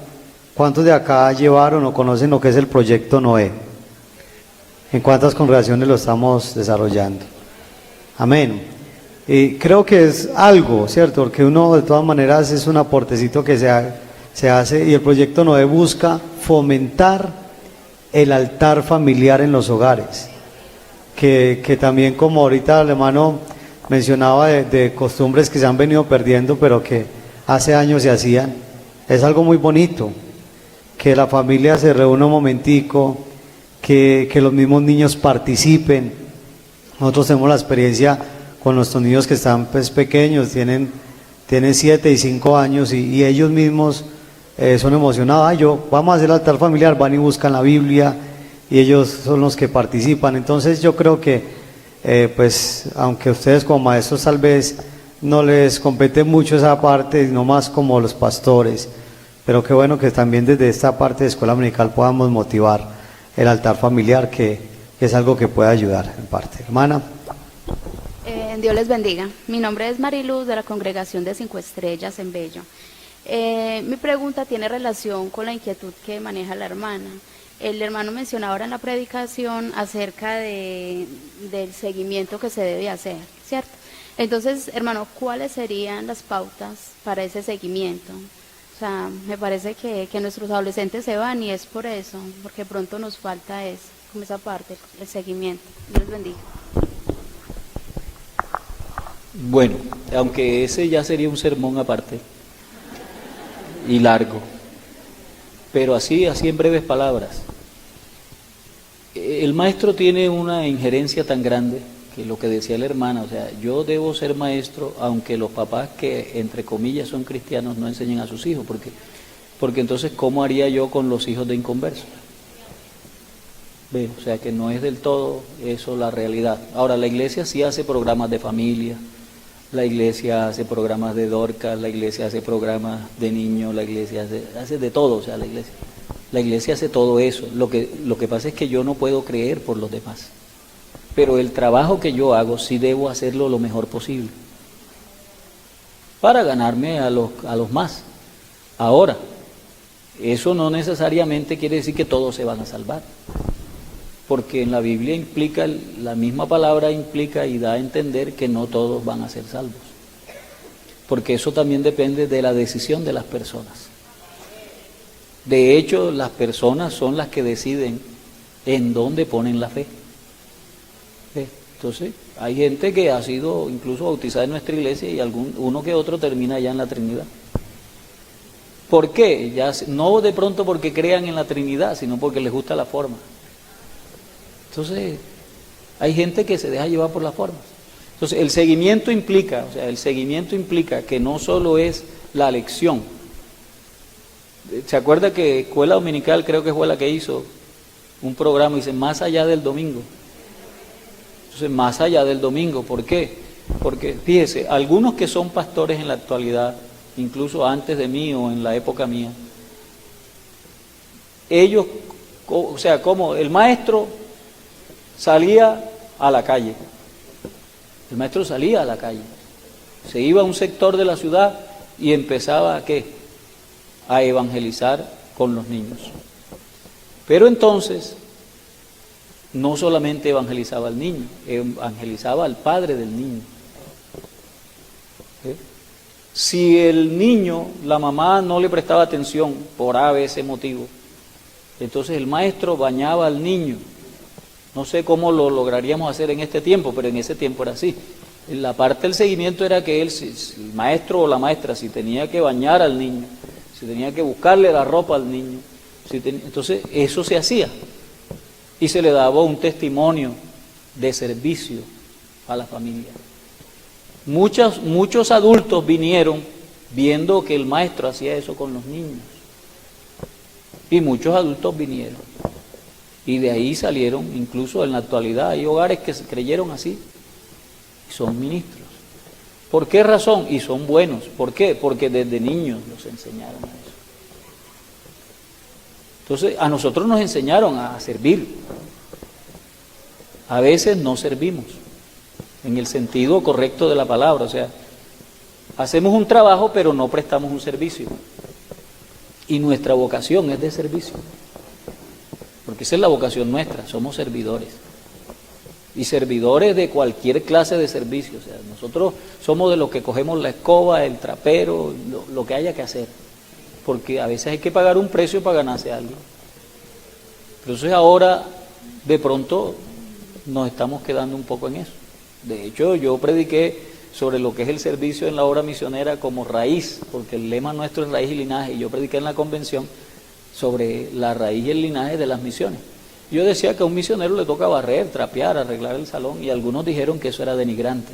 ¿Cuántos de acá llevaron o conocen lo que es el proyecto Noé? ¿En cuántas congregaciones lo estamos desarrollando? Amén. Y creo que es algo, ¿cierto? Porque uno de todas maneras es un aportecito que se hace, y el proyecto Noé busca fomentar el altar familiar en los hogares, que también, como ahorita el hermano mencionaba, de costumbres que se han venido perdiendo, pero que hace años se hacían. Es algo muy bonito, que la familia se reúna un momentico, que los mismos niños participen. Nosotros tenemos la experiencia con nuestros niños que están pues pequeños, tienen 7 y 5 años, y ellos mismos son emocionados. Vamos a hacer el altar familiar, van y buscan la Biblia, y ellos son los que participan. Entonces yo creo que pues aunque ustedes como maestros tal vez no les compete mucho esa parte, no más como los pastores, pero qué bueno que también desde esta parte de escuela dominical podamos motivar el altar familiar, que es algo que puede ayudar en parte. Hermana. Dios les bendiga. Mi nombre es Mariluz, de la Congregación de 5 Estrellas en Bello. Mi pregunta tiene relación con la inquietud que maneja la hermana. El hermano mencionaba ahora en la predicación acerca del seguimiento que se debe hacer, ¿cierto? Entonces, hermano, ¿cuáles serían las pautas para ese seguimiento? O sea, me parece que nuestros adolescentes se van, y es por eso, porque pronto nos falta eso, como esa parte, el seguimiento. Dios les bendiga. Bueno, aunque ese ya sería un sermón aparte y largo, pero así en breves palabras. El maestro tiene una injerencia tan grande, que lo que decía la hermana, o sea, yo debo ser maestro aunque los papás que entre comillas son cristianos no enseñen a sus hijos, porque entonces ¿cómo haría yo con los hijos de inconversos? ¿Ve? O sea que no es del todo eso la realidad. Ahora, la iglesia sí hace programas de familia, la iglesia hace programas de Dorcas, la iglesia hace programas de niños, la iglesia hace de todo, o sea, la iglesia hace todo eso. Lo que pasa es que yo no puedo creer por los demás, pero el trabajo que yo hago sí debo hacerlo lo mejor posible para ganarme a los más. Ahora, eso no necesariamente quiere decir que todos se van a salvar, porque en la Biblia implica, la misma palabra implica y da a entender que no todos van a ser salvos, porque eso también depende de la decisión de las personas. De hecho, las personas son las que deciden en dónde ponen la fe. Entonces, hay gente que ha sido incluso bautizada en nuestra iglesia y uno que otro termina ya en la Trinidad. ¿Por qué? No de pronto porque crean en la Trinidad, sino porque les gusta la forma. Entonces, hay gente que se deja llevar por las formas. Entonces, el seguimiento implica que no solo es la lección. ¿Se acuerda que Escuela Dominical, creo que fue la que hizo un programa, dice, más allá del domingo? Entonces, más allá del domingo, ¿por qué? Porque, fíjese, algunos que son pastores en la actualidad, incluso antes de mí o en la época mía, ellos, o sea, como el maestro salía a la calle, se iba a un sector de la ciudad y empezaba ¿a qué? A evangelizar con los niños. Pero entonces, no solamente evangelizaba al niño, evangelizaba al padre del niño. ¿Sí? Si el niño, la mamá no le prestaba atención por A, B, ese motivo, entonces el maestro bañaba al niño. No sé cómo lo lograríamos hacer en este tiempo, pero en ese tiempo era así. La parte del seguimiento era que el maestro o la maestra, si tenía que bañar al niño, si tenía que buscarle la ropa al niño, entonces eso se hacía. Y se le daba un testimonio de servicio a la familia. Muchos adultos vinieron viendo que el maestro hacía eso con los niños. Y muchos adultos vinieron. Y de ahí salieron, incluso en la actualidad, hay hogares que se creyeron así. Y son ministros. ¿Por qué razón? Y son buenos. ¿Por qué? Porque desde niños los enseñaron a eso. Entonces, a nosotros nos enseñaron a servir. A veces no servimos, en el sentido correcto de la palabra. O sea, hacemos un trabajo, pero no prestamos un servicio. Y nuestra vocación es de servicio. Porque esa es la vocación nuestra, somos servidores. Y servidores de cualquier clase de servicio. O sea, nosotros somos de los que cogemos la escoba, el trapero, lo que haya que hacer. Porque a veces hay que pagar un precio para ganarse a alguien. Entonces ahora, de pronto, nos estamos quedando un poco en eso. De hecho, yo prediqué sobre lo que es el servicio en la obra misionera como raíz, porque el lema nuestro es raíz y linaje, y yo prediqué en la convención sobre la raíz y el linaje de las misiones. Yo decía que a un misionero le toca barrer, trapear, arreglar el salón, y algunos dijeron que eso era denigrante.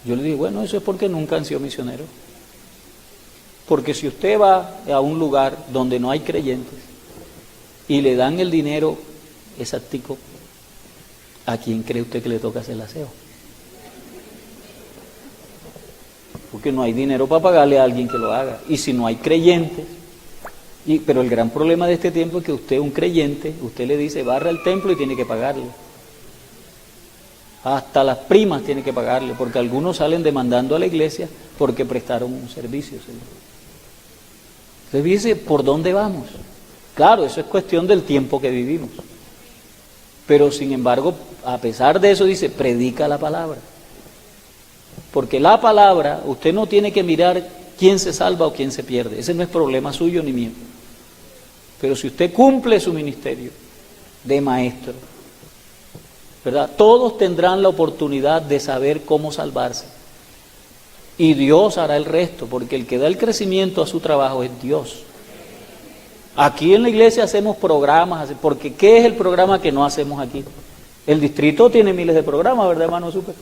Yo le dije, bueno, eso es porque nunca han sido misioneros. Porque si usted va a un lugar donde no hay creyentes y le dan el dinero exactico, ¿a quién cree usted que le toca hacer el aseo? Porque no hay dinero para pagarle a alguien que lo haga. Y si no hay creyentes, pero el gran problema de este tiempo es que usted, un creyente, usted le dice, barra el templo y tiene que pagarle. Hasta las primas tiene que pagarle, porque algunos salen demandando a la iglesia porque prestaron un servicio. Entonces dice, ¿por dónde vamos? Claro, eso es cuestión del tiempo que vivimos. Pero sin embargo, a pesar de eso dice, predica la palabra. Porque la palabra, usted no tiene que mirar quién se salva o quién se pierde. Ese no es problema suyo ni mío. Pero si usted cumple su ministerio de maestro, ¿verdad? Todos tendrán la oportunidad de saber cómo salvarse. Y Dios hará el resto, porque el que da el crecimiento a su trabajo es Dios. Aquí en la iglesia hacemos programas, porque ¿qué es el programa que no hacemos aquí? El distrito tiene miles de programas, ¿verdad, hermano Super?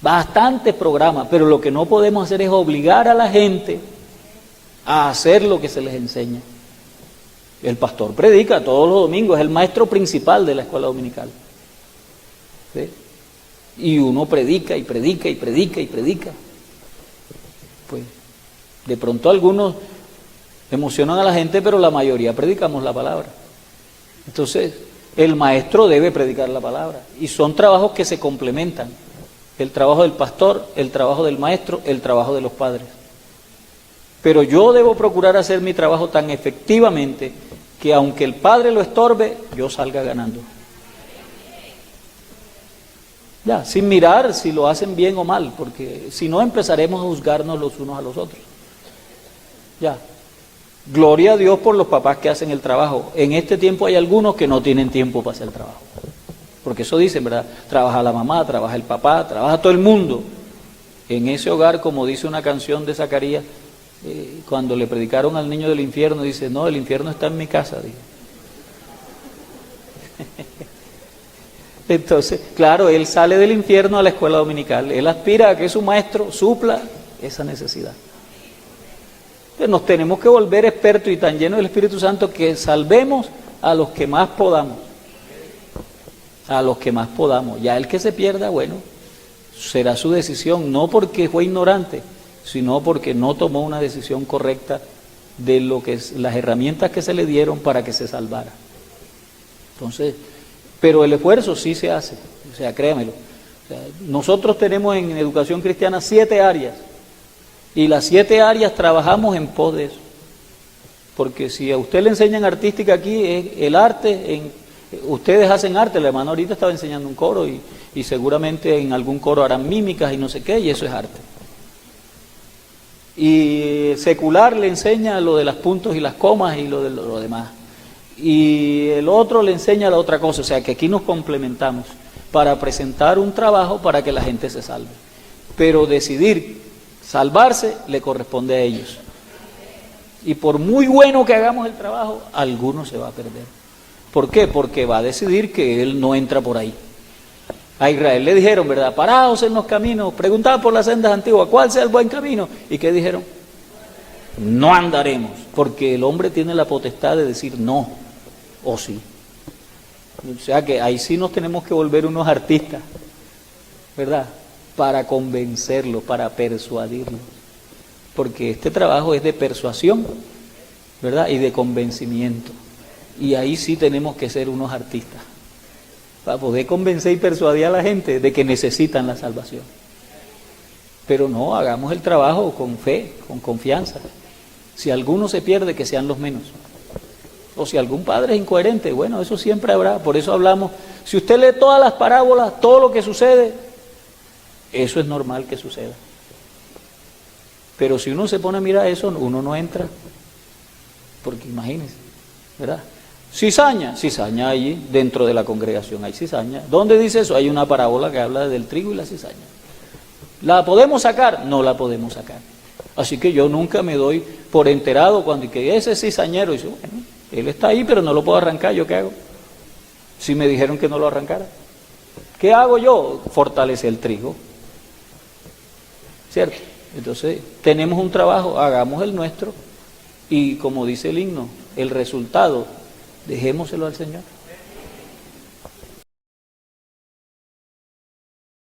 Bastantes programas, pero lo que no podemos hacer es obligar a la gente a hacer lo que se les enseña. El pastor predica todos los domingos, es el maestro principal de la escuela dominical. ¿Sí? Y uno predica y predica y predica y predica. Pues de pronto algunos emocionan a la gente, pero la mayoría predicamos la palabra. Entonces, el maestro debe predicar la palabra. Y son trabajos que se complementan. El trabajo del pastor, el trabajo del maestro, el trabajo de los padres. Pero yo debo procurar hacer mi trabajo tan efectivamente que aunque el padre lo estorbe, yo salga ganando. Ya, sin mirar si lo hacen bien o mal, porque si no empezaremos a juzgarnos los unos a los otros. Ya. Gloria a Dios por los papás que hacen el trabajo. En este tiempo hay algunos que no tienen tiempo para hacer el trabajo. porque eso dicen, ¿verdad? Trabaja la mamá, trabaja el papá, trabaja todo el mundo. En ese hogar, como dice una canción de Zacarías, cuando le predicaron al niño del infierno, dice, no, el infierno está en mi casa, dijo. Entonces, claro, él sale del infierno a la escuela dominical, él aspira a que su maestro supla esa necesidad. Entonces nos tenemos que volver expertos y tan llenos del Espíritu Santo que salvemos a los que más podamos. A los que más podamos. Ya el que se pierda, bueno, será su decisión, no porque fue ignorante, sino porque no tomó una decisión correcta de lo que es, las herramientas que se le dieron para que se salvara. Entonces, pero el esfuerzo sí se hace, o sea, créamelo. O sea, nosotros tenemos en educación cristiana 7 áreas, y las 7 áreas trabajamos en pos de eso. Porque si a usted le enseñan artística aquí, es el arte, ustedes hacen arte, el hermano ahorita estaba enseñando un coro y seguramente en algún coro harán mímicas y no sé qué, y eso es arte. Y secular le enseña lo de los puntos y las comas y lo de lo demás. Y el otro le enseña la otra cosa, o sea que aquí nos complementamos para presentar un trabajo para que la gente se salve. Pero decidir salvarse le corresponde a ellos. Y por muy bueno que hagamos el trabajo, alguno se va a perder. ¿Por qué? Porque va a decidir que él no entra por ahí. A Israel le dijeron, ¿verdad? Paraos en los caminos, preguntaban por las sendas antiguas, ¿cuál sea el buen camino? ¿Y qué dijeron? No andaremos, porque el hombre tiene la potestad de decir no o sí. O sea que ahí sí nos tenemos que volver unos artistas, ¿verdad? Para convencerlos, para persuadirlos. Porque este trabajo es de persuasión, ¿verdad? Y de convencimiento. Y ahí sí tenemos que ser unos artistas, para poder convencer y persuadir a la gente de que necesitan la salvación. Pero no, hagamos el trabajo con fe, con confianza. Si alguno se pierde, que sean los menos. O si algún padre es incoherente, bueno, eso siempre habrá. Por eso hablamos, si usted lee todas las parábolas, todo lo que sucede, eso es normal que suceda. Pero si uno se pone a mirar eso, uno no entra. Porque imagínense, ¿verdad? Cizaña allí dentro de la congregación, hay cizaña. ¿Dónde dice eso? Hay una parábola que habla del trigo y la cizaña. ¿La podemos sacar? No la podemos sacar. Así que yo nunca me doy por enterado cuando que ese cizañero dice, bueno, él está ahí pero no lo puedo arrancar, ¿yo qué hago? Si me dijeron que no lo arrancara. ¿Qué hago yo? Fortalecer el trigo. ¿Cierto? Entonces, tenemos un trabajo, hagamos el nuestro y como dice el himno, el resultado, dejémoselo al Señor.